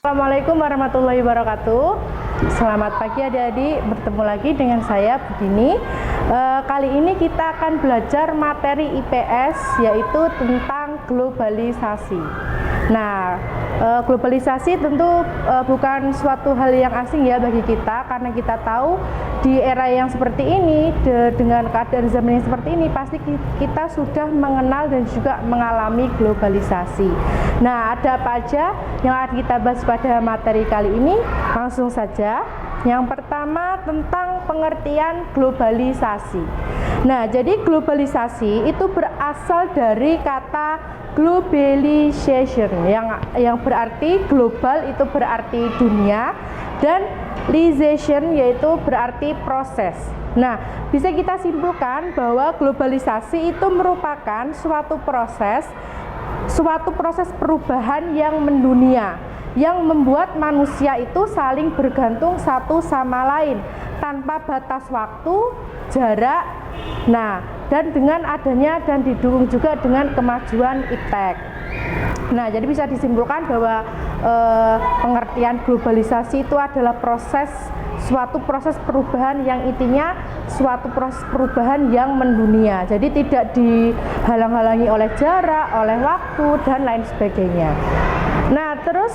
Assalamualaikum warahmatullahi wabarakatuh. Selamat pagi adik-adik, bertemu lagi dengan saya Budini. Kali ini kita akan belajar materi IPS yaitu tentang globalisasi. Nah, globalisasi tentu bukan suatu hal yang asing ya bagi kita, karena kita tahu di era yang seperti ini, dengan keadaan zaman yang seperti ini, pasti kita sudah mengenal dan juga mengalami globalisasi. Nah, ada apa aja yang akan kita bahas pada materi kali ini? Langsung saja. Yang pertama tentang pengertian globalisasi. Nah, jadi globalisasi itu berasal dari kata globalization yang berarti global itu berarti dunia, dan lisation yaitu berarti proses. Nah, bisa kita simpulkan bahwa globalisasi itu merupakan suatu proses perubahan yang mendunia, yang membuat manusia itu saling bergantung satu sama lain tanpa batas waktu, jarak. Nah, dan dengan adanya dan didukung juga dengan kemajuan iptek. Nah, jadi bisa disimpulkan bahwa pengertian globalisasi itu adalah suatu proses perubahan yang intinya suatu proses perubahan yang mendunia. Jadi tidak dihalang-halangi oleh jarak, oleh waktu, dan lain sebagainya. Nah, terus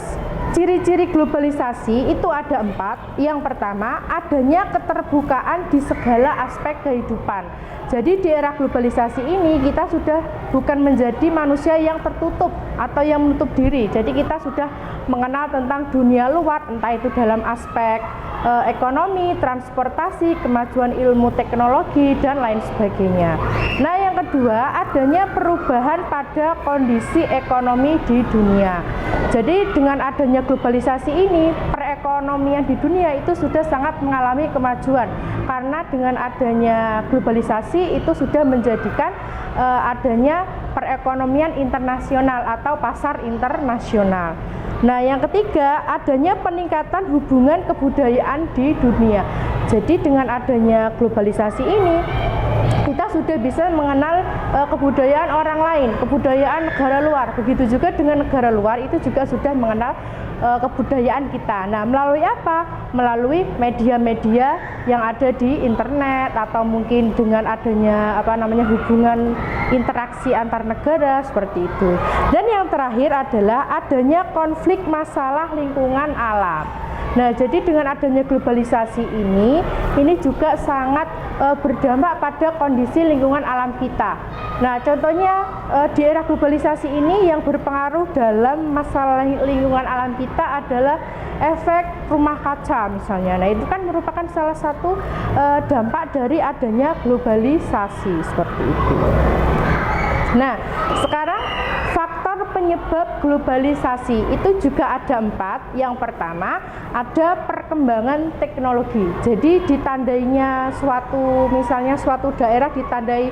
ciri-ciri globalisasi itu ada 4. Yang pertama, adanya keterbukaan di segala aspek kehidupan. Jadi di era globalisasi ini kita sudah bukan menjadi manusia yang tertutup atau yang menutup diri. Jadi kita sudah mengenal tentang dunia luar, entah itu dalam aspek ekonomi, transportasi, kemajuan ilmu teknologi, dan lain sebagainya. Nah, yang kedua, adanya perubahan pada kondisi ekonomi di dunia. Jadi dengan adanya globalisasi ini, perekonomian di dunia itu sudah sangat mengalami kemajuan, karena dengan adanya globalisasi itu sudah menjadikan adanya perekonomian internasional atau pasar internasional. Nah, yang ketiga, adanya peningkatan hubungan kebudayaan di dunia. Jadi dengan adanya globalisasi ini, kita sudah bisa mengenal kebudayaan orang lain, kebudayaan negara luar. Begitu juga dengan negara luar itu juga sudah mengenal kebudayaan kita. Nah, melalui apa? Melalui media-media yang ada di internet, atau mungkin dengan adanya hubungan interaksi antar negara seperti itu. Dan yang terakhir adalah adanya konflik masalah lingkungan alam. Nah, jadi dengan adanya globalisasi ini juga sangat berdampak pada kondisi lingkungan alam kita. Nah, contohnya di era globalisasi ini yang berpengaruh dalam masalah lingkungan alam kita adalah efek rumah kaca misalnya. Nah, itu kan merupakan salah satu dampak dari adanya globalisasi seperti itu. Nah, sekarang faktor penyebab globalisasi itu juga ada 4. Yang pertama, ada perkembangan teknologi. Jadi ditandainya misalnya suatu daerah ditandai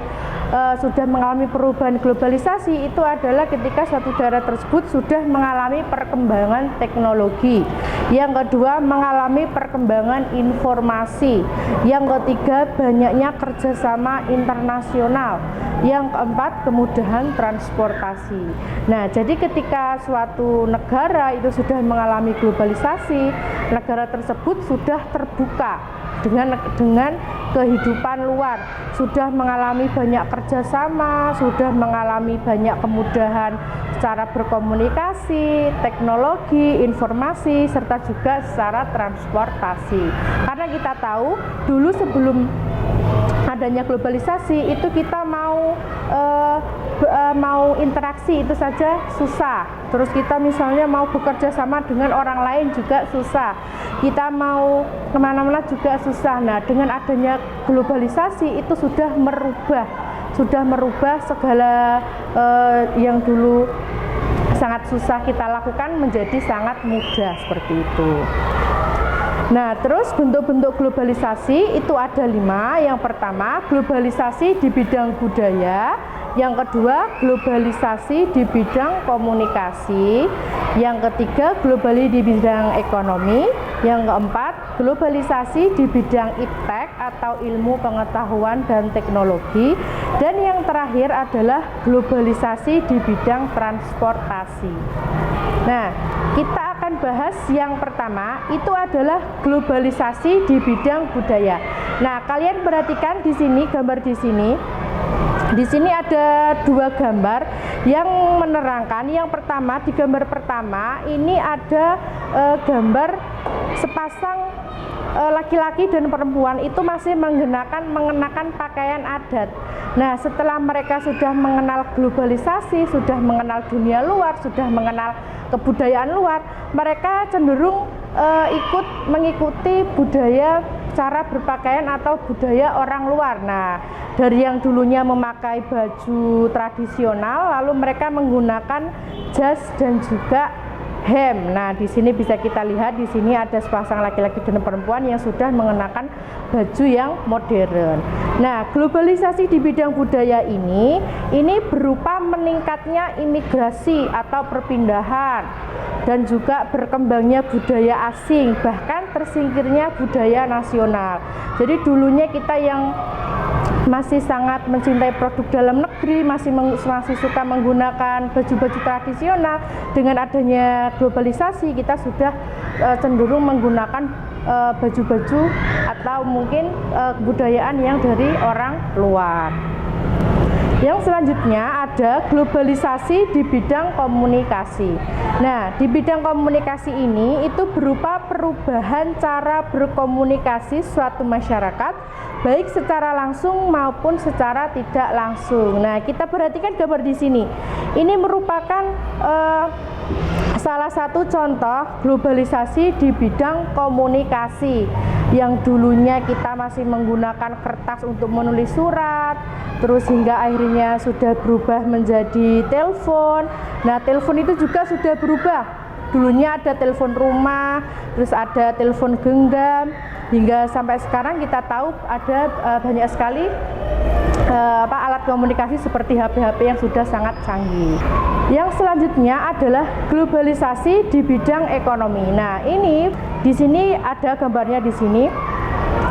sudah mengalami perubahan globalisasi, itu adalah ketika suatu daerah tersebut sudah mengalami perkembangan teknologi. Yang kedua, mengalami perkembangan informasi. Yang ketiga, banyaknya kerjasama internasional. Yang keempat, kemudahan transportasi. Nah, jadi ketika suatu negara itu sudah mengalami globalisasi, negara tersebut sudah terbuka dengan kehidupan luar, sudah mengalami banyak kerjasama, sudah mengalami banyak kemudahan secara berkomunikasi, teknologi, informasi, serta juga secara transportasi. Karena kita tahu dulu sebelum adanya globalisasi itu kita mau interaksi itu saja susah. Terus kita misalnya mau bekerja sama dengan orang lain juga susah. Kita mau kemana-mana juga susah. Nah, dengan adanya globalisasi itu sudah merubah segala yang dulu sangat susah kita lakukan menjadi sangat mudah seperti itu. Nah, terus bentuk-bentuk globalisasi itu ada 5. Yang pertama, globalisasi di bidang budaya. Yang kedua, globalisasi di bidang komunikasi. Yang ketiga, globalisasi di bidang ekonomi. Yang keempat, globalisasi di bidang iptek atau ilmu pengetahuan dan teknologi. Dan yang terakhir adalah globalisasi di bidang transportasi. Nah, kita akan akan bahas yang pertama, itu adalah globalisasi di bidang budaya. Nah, kalian perhatikan di sini, gambar di sini. Di sini ada dua gambar yang menerangkan. Yang pertama, di gambar pertama ini ada gambar sepasang laki-laki dan perempuan itu masih mengenakan pakaian adat. Nah, setelah mereka sudah mengenal globalisasi, sudah mengenal dunia luar, sudah mengenal kebudayaan luar, mereka cenderung mengikuti budaya cara berpakaian atau budaya orang luar. Nah, dari yang dulunya memakai baju tradisional, lalu mereka menggunakan jas dan juga hem. Nah, di sini bisa kita lihat, di sini ada sepasang laki-laki dan perempuan yang sudah mengenakan baju yang modern. Nah, globalisasi di bidang budaya ini berupa meningkatnya imigrasi atau perpindahan dan juga berkembangnya budaya asing, bahkan tersingkirnya budaya nasional. Jadi dulunya kita yang masih sangat mencintai produk dalam negeri, masih suka menggunakan baju-baju tradisional. Dengan adanya globalisasi, kita sudah cenderung menggunakan baju-baju atau mungkin kebudayaan yang dari orang luar. Yang selanjutnya ada globalisasi di bidang komunikasi. Nah, di bidang komunikasi ini itu berupa perubahan cara berkomunikasi suatu masyarakat, baik secara langsung maupun secara tidak langsung. Nah, kita perhatikan gambar di sini. Ini merupakan salah satu contoh globalisasi di bidang komunikasi. Yang dulunya kita masih menggunakan kertas untuk menulis surat, terus hingga akhirnya sudah berubah menjadi telepon. Nah, telepon itu juga sudah berubah. Dulunya ada telepon rumah, terus ada telepon genggam, hingga sampai sekarang kita tahu ada banyak sekali alat komunikasi seperti HP-HP yang sudah sangat canggih. Yang selanjutnya adalah globalisasi di bidang ekonomi. Nah, ini di sini ada gambarnya di sini.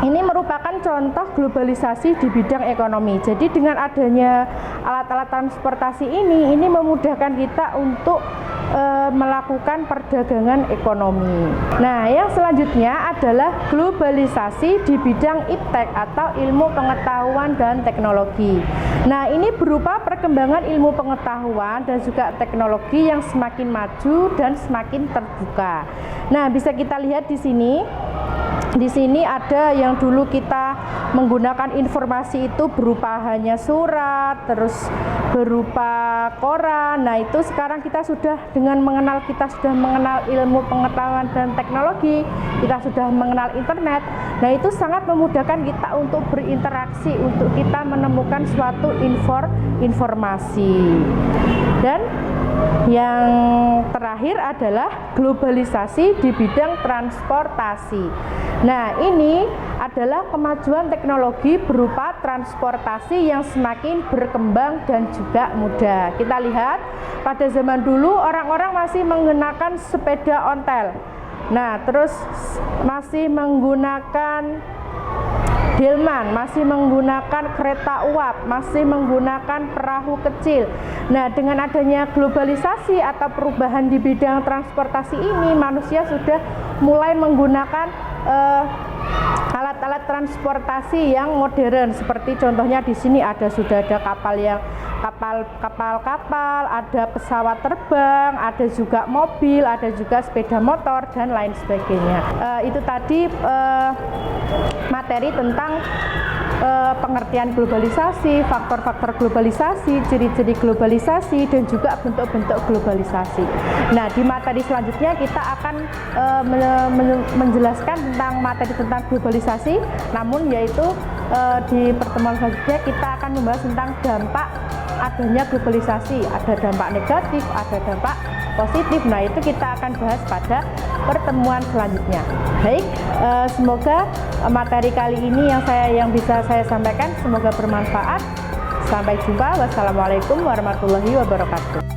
Ini merupakan contoh globalisasi di bidang ekonomi. Jadi dengan adanya alat-alat transportasi ini memudahkan kita untuk melakukan perdagangan ekonomi. Nah, yang selanjutnya adalah globalisasi di bidang iptek atau ilmu pengetahuan dan teknologi. Nah, ini berupa perkembangan ilmu pengetahuan dan juga teknologi yang semakin maju dan semakin terbuka. Nah, bisa kita lihat di sini. Di sini ada yang dulu kita menggunakan informasi itu berupa hanya surat, terus berupa koran. Nah, itu sekarang kita sudah sudah mengenal ilmu pengetahuan dan teknologi, kita sudah mengenal internet. Nah, itu sangat memudahkan kita untuk berinteraksi, untuk kita menemukan suatu informasi. Dan yang terakhir adalah globalisasi di bidang transportasi. Nah, ini adalah kemajuan teknologi berupa transportasi yang semakin berkembang dan juga mudah. Kita lihat pada zaman dulu orang-orang masih menggunakan sepeda ontel. Nah, terus masih menggunakan delman, masih menggunakan kereta uap, masih menggunakan perahu kecil. Nah, dengan adanya globalisasi atau perubahan di bidang transportasi ini, manusia sudah mulai menggunakan alat-alat transportasi yang modern. Seperti contohnya di sini sudah ada kapal, ada pesawat terbang, ada juga mobil, ada juga sepeda motor dan lain sebagainya. Itu tadi materi tentang pengertian globalisasi, faktor-faktor globalisasi, ciri-ciri globalisasi, dan juga bentuk-bentuk globalisasi. Nah, di materi selanjutnya kita akan menjelaskan tentang materi tentang globalisasi, namun yaitu di pertemuan selanjutnya kita akan membahas tentang dampak adanya globalisasi. Ada dampak negatif, ada dampak positif. Nah, itu kita akan bahas pada pertemuan selanjutnya. Baik, semoga materi kali ini yang bisa saya sampaikan semoga bermanfaat. Sampai jumpa. Wassalamualaikum warahmatullahi wabarakatuh.